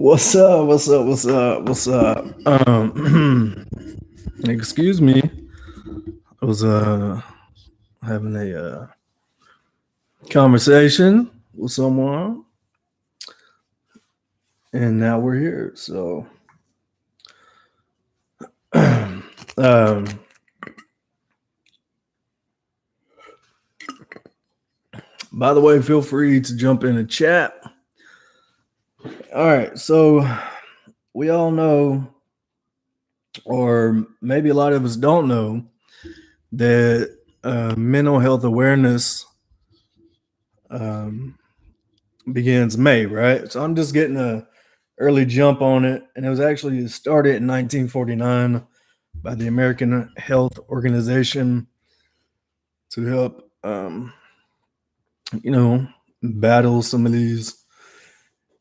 What's up? What's up? What's up? What's up? Excuse me. I was having a conversation with someone, and now we're here. So, um, by the way, feel free to jump in the chat. All right. So we all know, or maybe a lot of us don't know, that mental health awareness um, begins May, right? So I'm just getting a early jump on it, and it was actually started in 1949 by the American Health Organization to help, battle some of these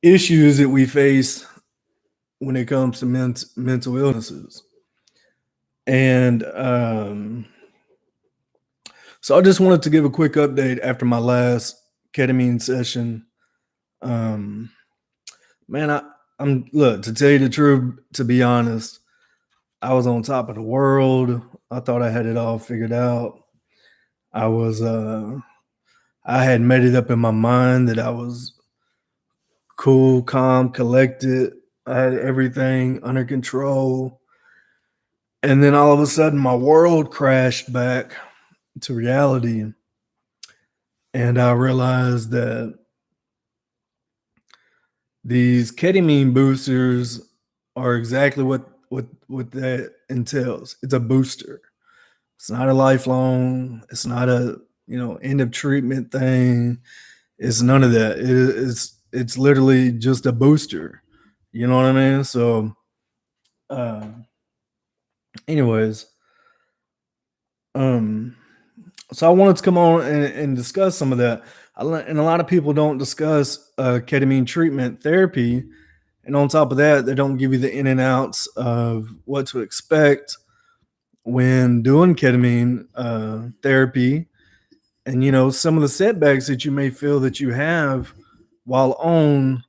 issues that we face when it comes to mental illnesses. And so I just wanted to give a quick update after my last ketamine session. Man, I'm look, to tell you the truth, to be honest, I was on top of the world. I thought I had it all figured out. I was I had made it up in my mind that I was cool, calm, collected. I had everything under control. And then all of a sudden my world crashed back to reality. And I realized that these ketamine boosters are exactly what that entails. It's a booster. It's not a lifelong. It's not a end of treatment thing. It's none of that. It's literally just a booster. You know what I mean? So, uh, anyways, um, so I wanted to come on and discuss some of that. And a lot of people don't discuss ketamine treatment therapy. And on top of that, they don't give you the in and outs of what to expect when doing ketamine therapy, and some of the setbacks that you may feel that you have while on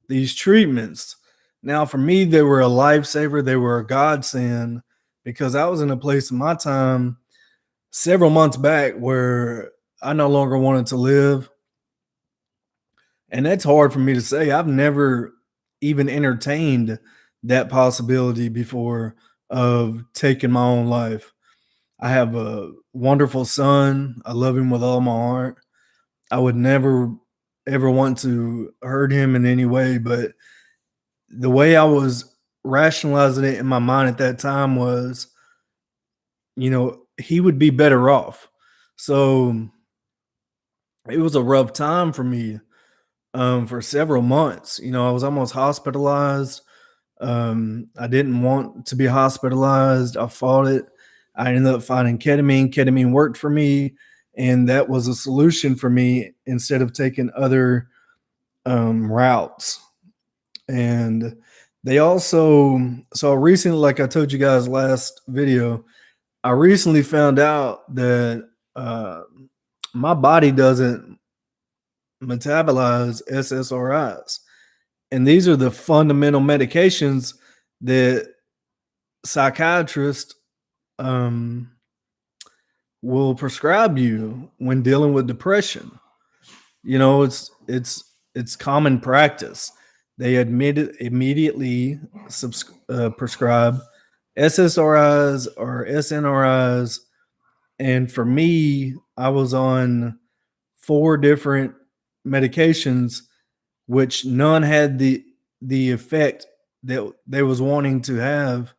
these treatments. Now, for me, they were a lifesaver. They were a godsend because I was in a place in my time several months back where I no longer wanted to live. And that's hard for me to say. I've never even entertained that possibility before of taking my own life. I have a wonderful son. I love him with all my heart. I would never ever want to hurt him in any way, but the way I was rationalizing it in my mind at that time was, he would be better off. So it was a rough time for me for several months. I was almost hospitalized. I didn't want to be hospitalized. I fought it. I ended up finding ketamine. Ketamine worked for me, and that was a solution for me instead of taking other routes. And they also, so recently, like I told you guys last video, I recently found out that my body doesn't metabolize SSRIs. And these are the fundamental medications that psychiatrists will prescribe you when dealing with depression. It's common practice. They immediately prescribe SSRIs or SNRIs. And for me, I was on 4 different medications, which none had the effect that they was wanting to have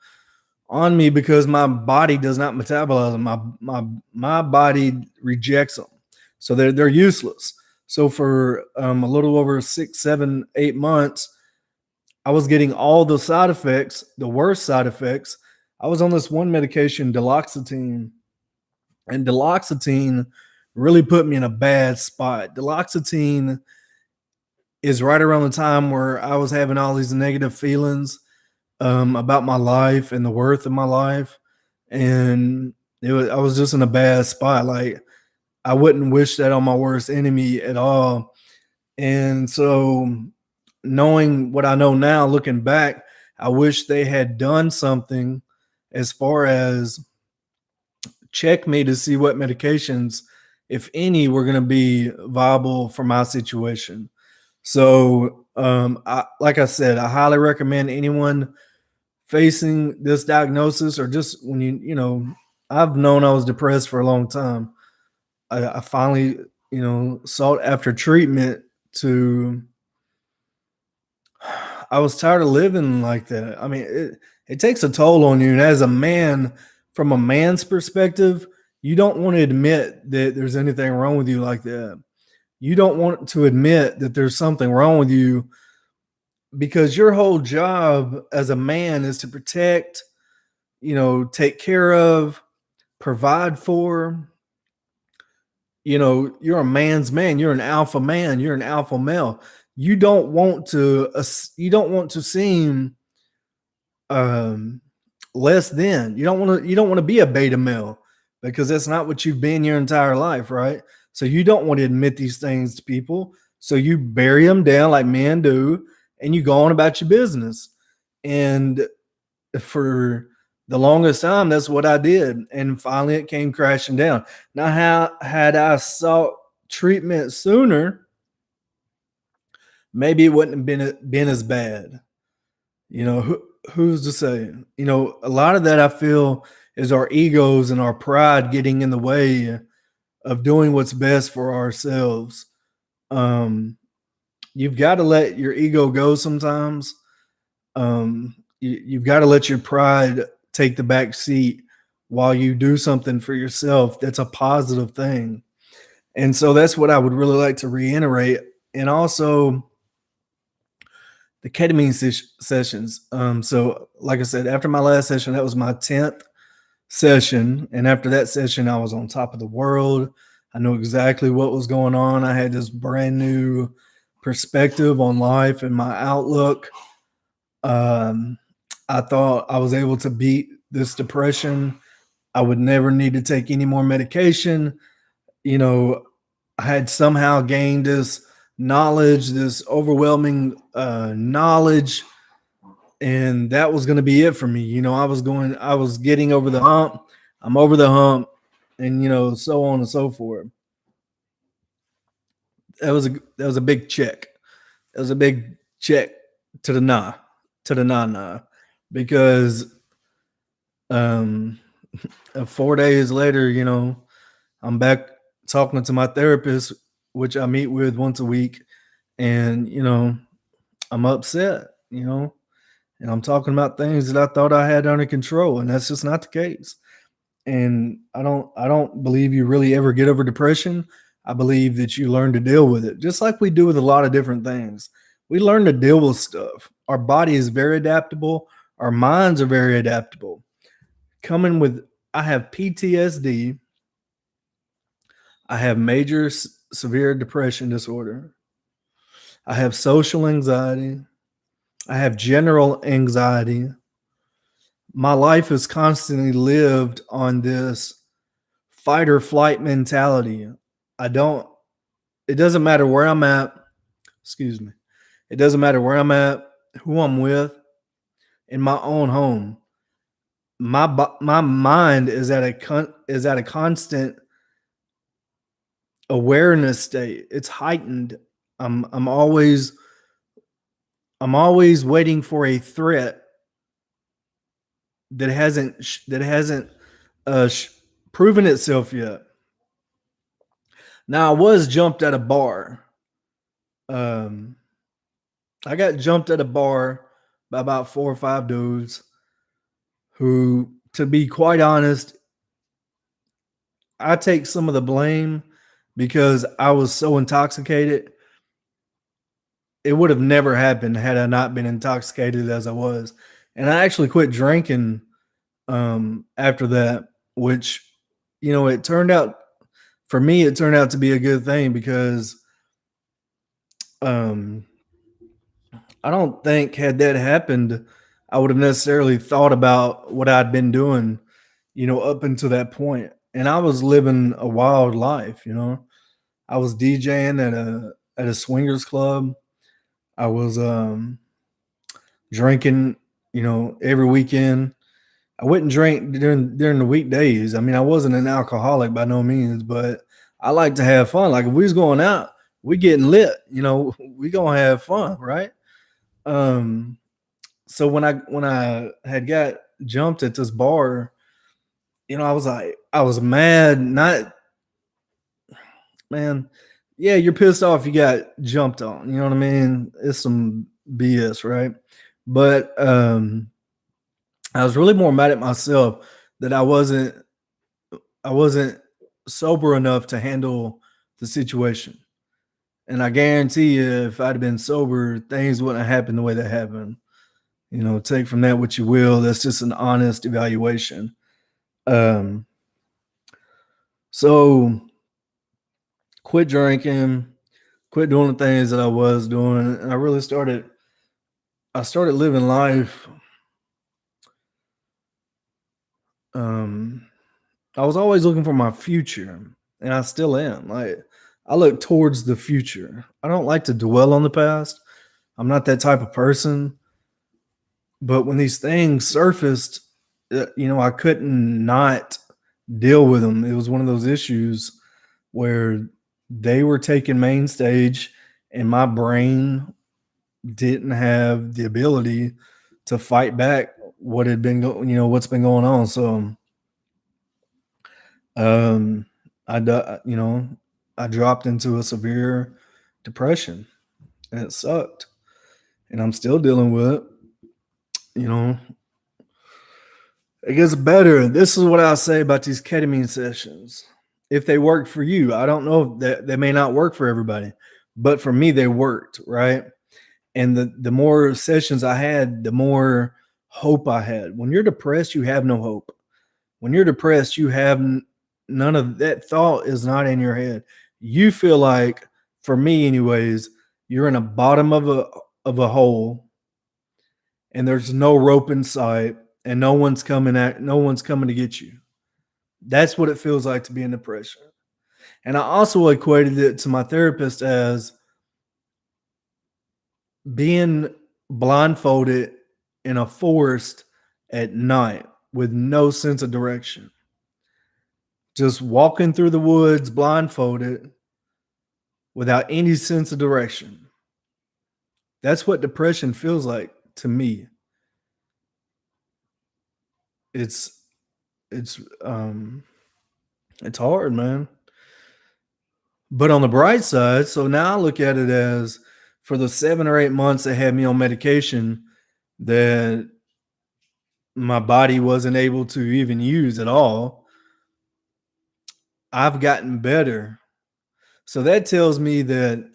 on me because my body does not metabolize them. My body rejects them, so they're useless. So for a little over 6, 7, 8 months, I was getting all the side effects, the worst side effects. I was on this one medication, duloxetine, and duloxetine really put me in a bad spot. Duloxetine is right around the time where I was having all these negative feelings about my life and the worth of my life, and I was just in a bad spot. Like, I wouldn't wish that on my worst enemy at all. And so knowing what I know now, looking back, I wish they had done something as far as check me to see what medications, if any, were going to be viable for my situation. So, like I said, I highly recommend anyone facing this diagnosis, or just when I've known I was depressed for a long time. I finally, sought after treatment to. I was tired of living like that. I mean, it takes a toll on you. And as a man, from a man's perspective, you don't want to admit that there's anything wrong with you like that. You don't want to admit that there's something wrong with you, because your whole job as a man is to protect, take care of, provide for. You're a man's man. You're an alpha man. You're an alpha male. You don't want to. You don't want to seem um, less than. You don't want to. You don't want to be a beta male, because that's not what you've been your entire life, right? So you don't want to admit these things to people. So you bury them down like men do, and you go on about your business. And for the longest time, that's what I did. And finally, it came crashing down. Now, how had I sought treatment sooner, maybe it wouldn't have been as bad. Who's to say? A lot of that, I feel, is our egos and our pride getting in the way of doing what's best for ourselves. Um, you've got to let your ego go sometimes. You've got to let your pride take the back seat while you do something for yourself that's a positive thing. And so that's what I would really like to reiterate. And also the ketamine sessions. So like I said, after my last session, that was my 10th session. And after that session, I was on top of the world. I knew exactly what was going on. I had this brand new perspective on life and my outlook. I thought I was able to beat this depression. I would never need to take any more medication. I had somehow gained this knowledge, this overwhelming knowledge, and that was going to be it for me. I was getting over the hump. I'm over the hump, and so on and so forth. That was a big check. That was a big check to the nah, because 4 days later, I'm back talking to my therapist, which I meet with once a week, and I'm upset, and I'm talking about things that I thought I had under control, and that's just not the case. And I don't believe you really ever get over depression. I believe that you learn to deal with it, just like we do with a lot of different things. We learn to deal with stuff. Our body is very adaptable. Our minds are very adaptable. Coming with, I have PTSD. I have major severe depression disorder. I have social anxiety. I have general anxiety. My life is constantly lived on this fight or flight mentality. I don't, it doesn't matter where I'm at. Excuse me. It doesn't matter where I'm at, who I'm with, in my own home. My mind is at a constant awareness state. It's heightened. I'm I'm always I'm always waiting for a threat that hasn't uh, sh- proven itself yet. Now I was jumped at a bar. Um, I got jumped at a bar by about 4 or 5 dudes who, to be quite honest, I take some of the blame because I was so intoxicated. It would have never happened had I not been intoxicated as I was. And I actually quit drinking after that, which, it turned out, for me, it turned out to be a good thing, because um, I don't think, had that happened, I would have necessarily thought about what I'd been doing, up until that point. And I was living a wild life. I was DJing at a swingers club. I was drinking, every weekend. I wouldn't drink during the weekdays. I mean, I wasn't an alcoholic by no means, but I like to have fun. Like if we was going out, we getting lit, we gonna have fun, right? Um, so when I had got jumped at this bar, I was mad, not man, yeah, you're pissed off you got jumped on. You know what I mean? It's some BS, right? But I was really more mad at myself that I wasn't sober enough to handle the situation. And I guarantee you, if I'd have been sober, things wouldn't have happened the way they happened. Take from that what you will. That's just an honest evaluation. Um, so quit drinking, quit doing the things that I was doing, and I started living life. Um, I was always looking for my future, and I still am. Like I look towards the future. I don't like to dwell on the past. I'm not that type of person. But when these things surfaced, I couldn't not deal with them. It was one of those issues where they were taking main stage, and my brain didn't have the ability to fight back what's been going on. So um I do- you know I dropped into a severe depression, and it sucked, and I'm still dealing with it. you know it gets better. This is what I say about these ketamine sessions. If they work for you, I don't know, that they may not work for everybody, but for me they worked, right? And the more sessions I had, the more hope I had. When you're depressed, you have no hope. When you're depressed, you have none of that. Thought is not in your head. You feel like, for me anyways, you're in a bottom of a hole, and there's no rope in sight, and no one's coming to get you. That's what it feels like to be in depression. And I also equated it to my therapist as being blindfolded in a forest at night with no sense of direction. Just walking through the woods blindfolded without any sense of direction. That's what depression feels like to me. It's it's um it's hard, man. But on the bright side, so now I look at it as, for the 7 or 8 months they had me on medication that my body wasn't able to even use at all, I've gotten better. So that tells me that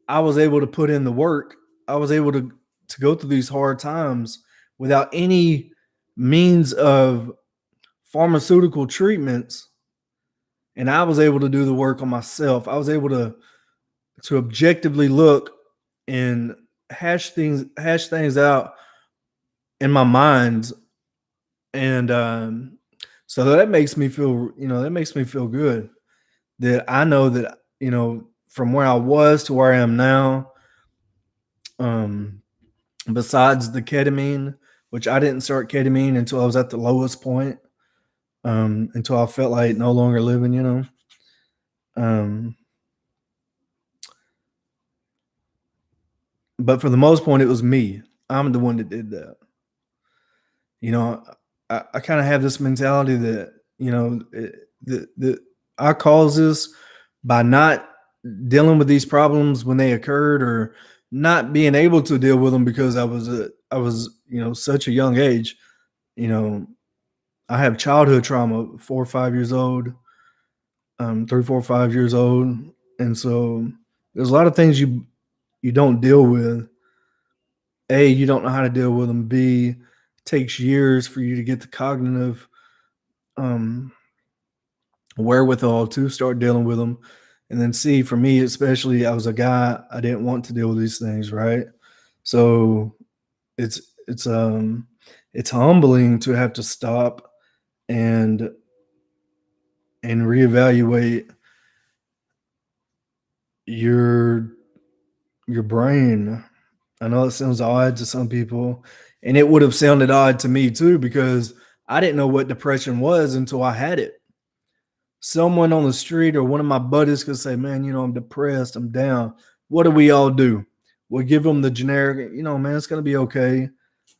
I was able to put in the work. I was able to go through these hard times without any means of pharmaceutical treatments, and I was able to do the work on myself. I was able to objectively look and hash things out in my mind, and so that makes me feel good, that I know that, from where I was to where I am now, um besides the ketamine, which I didn't start ketamine until I was at the lowest point, until I felt like no longer living. Um, but for the most part, it was me. I'm the one that did that. You know, I kind of have this mentality that, the I caused this by not dealing with these problems when they occurred, or not being able to deal with them because I was such a young age. You know, I have childhood trauma, 4 or 5 years old, 3, 4, 5 years old, and so there's a lot of things you don't deal with. A, you don't know how to deal with them. B, it takes years for you to get the cognitive um, wherewithal to start dealing with them. And then C, for me especially, I was a guy. I didn't want to deal with these things, right? So it's it's um it's humbling to have to stop and reevaluate your your brain, I know it sounds odd to some people, and it would have sounded odd to me too because I didn't know what depression was until I had it. Someone on the street or one of my buddies could say, "Man, I'm depressed, I'm down." What do we all do? We'll give them the generic, "Man, it's gonna be okay.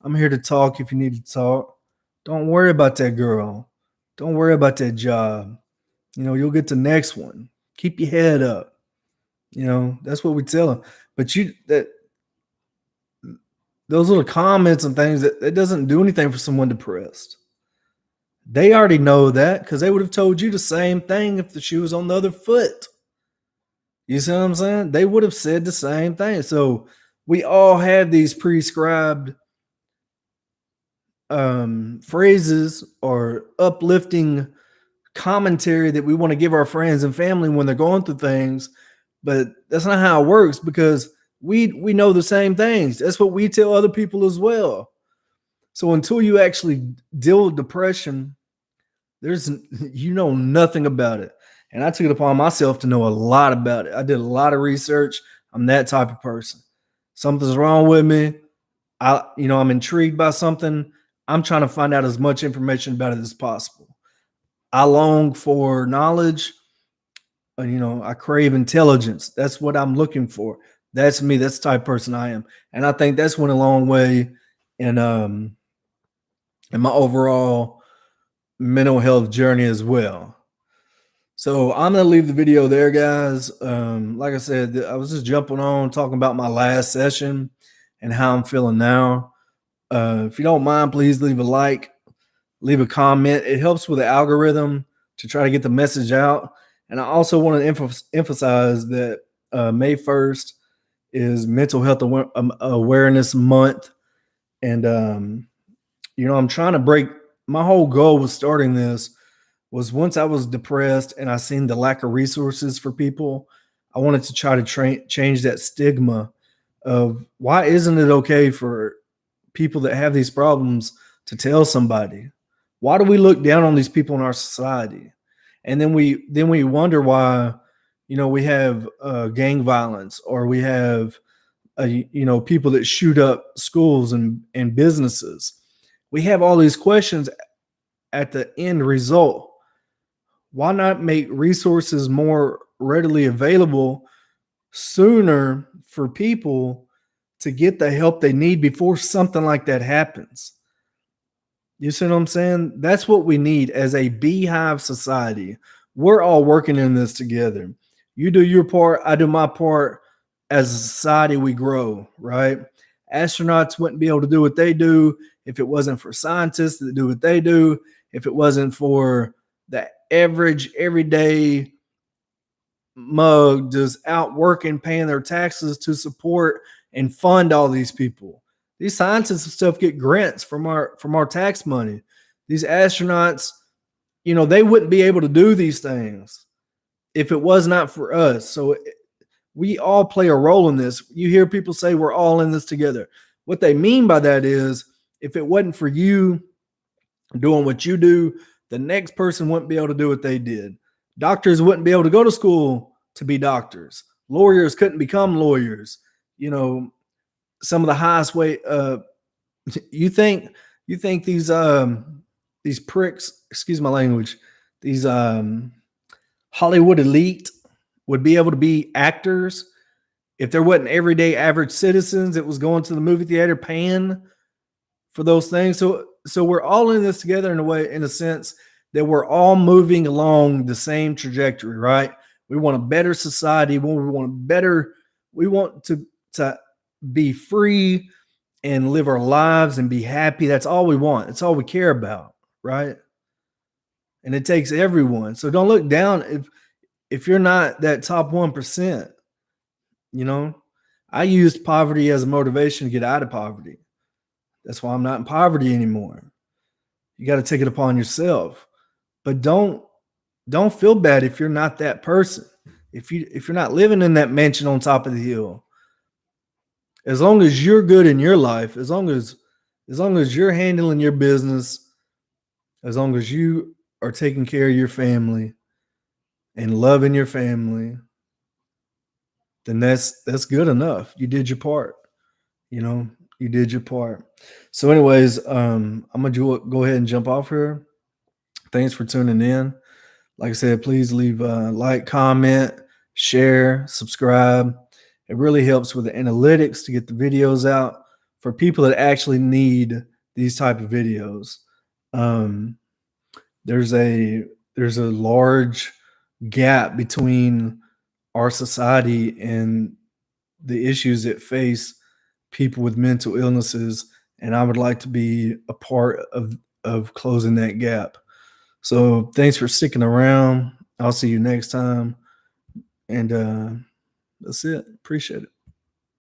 I'm here to talk if you need to talk. Don't worry about that girl. Don't worry about that job. You'll get the next one. Keep your head up." That's what we tell them. But those little comments and things that doesn't do anything for someone depressed. They already know that because they would have told you the same thing if the shoe was on the other foot. You see what I'm saying? They would have said the same thing. So we all have these prescribed phrases or uplifting commentary that we want to give our friends and family when they're going through things, but that's not how it works because we know the same things. That's what we tell other people as well. So until you actually deal with depression, there's nothing about it. And I took it upon myself to know a lot about it. I did a lot of research. I'm that type of person. Something's wrong with me. I'm intrigued by something. I'm trying to find out as much information about it as possible. I long for knowledge. I crave intelligence. That's what I'm looking for. That's me. That's the type of person I am. And I think that's went a long way in my overall mental health journey as well. So I'm gonna leave the video there, guys. Like I said, I was just jumping on talking about my last session and how I'm feeling now. If you don't mind, please leave a like, leave a comment. It helps with the algorithm to try to get the message out. And I also want to emphasize that May 1st is Mental Health Awareness Month. And, I'm trying to break my whole goal with starting this was once I was depressed and I seen the lack of resources for people, I wanted to try to change that stigma of why isn't it okay for people that have these problems to tell somebody? Why do we look down on these people in our society? And then we wonder why, we have gang violence or we have people that shoot up schools and businesses. We have all these questions at the end result. Why not make resources more readily available sooner for people to get the help they need before something like that happens? You see what I'm saying? That's what we need as a beehive society. We're all working in this together. You do your part, I do my part. As a society, we grow, right? Astronauts wouldn't be able to do what they do if it wasn't for scientists that do what they do, if it wasn't for the average, everyday mug just out working, paying their taxes to support and fund all these people. These scientists and stuff get grants from our tax money. These astronauts, they wouldn't be able to do these things if it was not for us. So we all play a role in this. You hear people say we're all in this together. What they mean by that is if it wasn't for you doing what you do, the next person wouldn't be able to do what they did. Doctors wouldn't be able to go to school to be doctors. Lawyers couldn't become lawyers. Some of the highest way. You think these pricks, excuse my language, these Hollywood elite would be able to be actors if there wasn't everyday average citizens that was going to the movie theater paying for those things? So we're all in this together in a sense that we're all moving along the same trajectory, right? We want a better society. We want to be free and live our lives and be happy. That's all we want. That's all we care about, right? And it takes everyone. So don't look down if you're not that top 1%. I used poverty as a motivation to get out of poverty. That's why I'm not in poverty anymore. You got to take it upon yourself. But don't feel bad if you're not that person. If you're not living in that mansion on top of the hill. As long as you're good in your life, as long as you're handling your business, as long as you are taking care of your family and loving your family, then that's good enough. You did your part. You know, you did your part. So, anyways, I'm gonna go ahead and jump off here. Thanks for tuning in. Like I said, please leave a like, comment, share, subscribe. It really helps with the analytics to get the videos out for people that actually need these type of videos. Um, there's a there's a large gap between our society and the issues that face people with mental illnesses, and I would like to be a part of closing that gap. So thanks for sticking around. I'll see you next time. And that's it. Appreciate it.